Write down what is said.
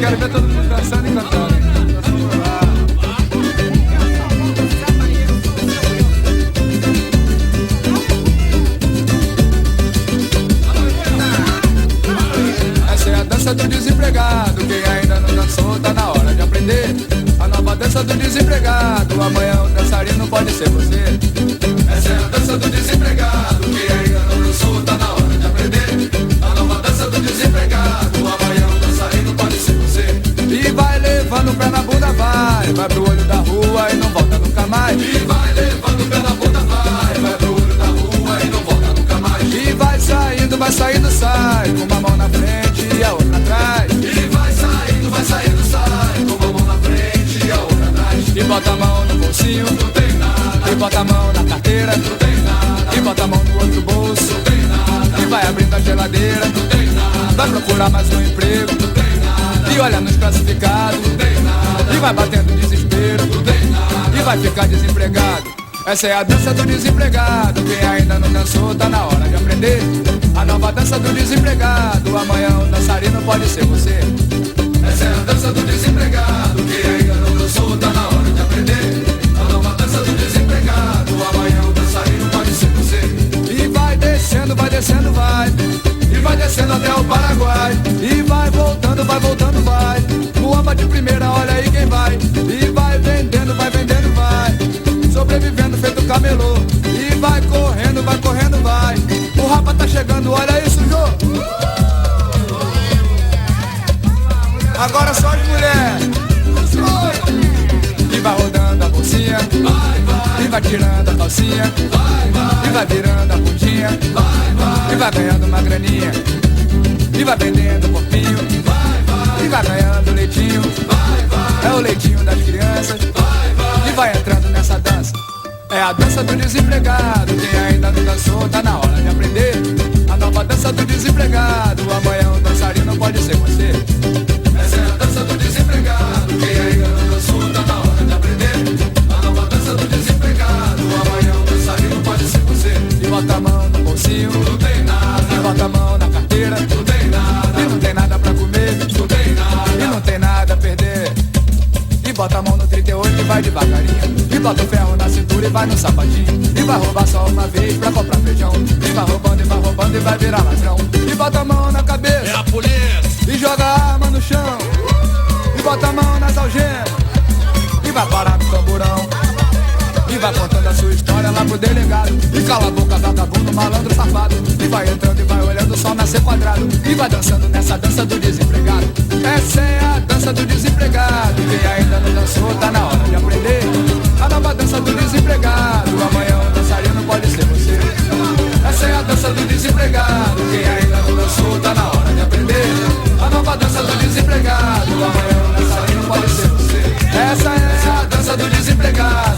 quero ver todo mundo dançando e cantando, hein? Essa é a dança do desempregado. Quem ainda não dançou, tá na hora de aprender. A nova dança do desempregado. Amanhã o dançarino pode ser você. Essa é a dança do desempregado. Quem ainda não dançou, tá na hora de aprender. A nova dança do desempregado. Amanhã o dançarino pode ser você. E vai levando o pé na bunda, vai. Vai pro olho da rua e não volta nunca mais. E vai levando o pé na bunda, vai. Vai pro olho da rua e não volta nunca mais. E vai saindo, sai. Com uma mão na frente e a outra atrás. E vai saindo, sai. Com uma mão na frente e a outra atrás. E bota a mão no bolsinho, não tem nada. E bota a mão na carteira, não tem nada. E bota a mão no outro bolso, não tem nada. E vai abrindo a geladeira, não tem nada. Vai procurar mais um emprego, não tem nada. E olha nos classificados, não tem nada. E vai batendo desespero, não tem nada. E vai ficar desempregado. Essa é a dança do desempregado. Quem ainda não dançou, tá na hora de aprender. A nova dança do desempregado. Amanhã o dançarino pode ser você. Essa é a dança do desempregado. Quem ainda não dançou, tá na hora de aprender. A nova dança do desempregado. Amanhã o dançarino pode ser você. E vai descendo, vai. E vai descendo até o Paraguai. E vai voltando, vai. Muamba de primeira, olha aí quem vai. E vai vendendo, vai. Sobrevivendo feito camelô. E vai correndo, vai. O rapa tá chegando, olha isso, Jô. Agora só as mulheres. E vai rodando a bolsinha, e vai tirando a calcinha, e vai virando a bundinha, e vai ganhando uma graninha, e vai vendendo um porquinho, e vai ganhando leitinho. É o leitinho das crianças. E vai entrando nessa dança. É a dança do desempregado. Quem ainda não dançou, tá na hora de aprender. A nova dança do desempregado. Amanhã o dançarino pode ser você. Essa é a dança do desempregado. Quem ainda não dançou, tá na hora de aprender. A nova dança do desempregado. Amanhã o dançarino pode ser você. E bota a mão no bolsinho, não tem nada. E bota a mão na carteira, não tem nada. E não tem nada pra comer, não tem nada. E não tem nada a perder. E bota a mão no 38 e vai devagarinho. E bota o ferro na cintura e vai no sapatinho. E vai roubar só uma vez pra comprar feijão. E vai roubando e vai virar ladrão. E bota a mão na cabeça, é a polícia. E joga a arma no chão. E bota a mão nas algemas. E vai parar no tamborão. E vai contando a sua história lá pro delegado. E cala a boca, vagabundo, malandro, safado. E vai entrando e vai olhando o sol nascer quadrado. E vai dançando nessa dança do desempregado. Essa é a dança do desempregado. Quem ainda não dançou, tá na hora de aprender. A nova dança do desempregado. Amanhã o dançarino pode ser você. Essa é a dança do desempregado. Quem ainda não dançou, tá na hora de aprender. A nova dança do desempregado. Amanhã o dançarino pode ser você. Essa é a dança do desempregado.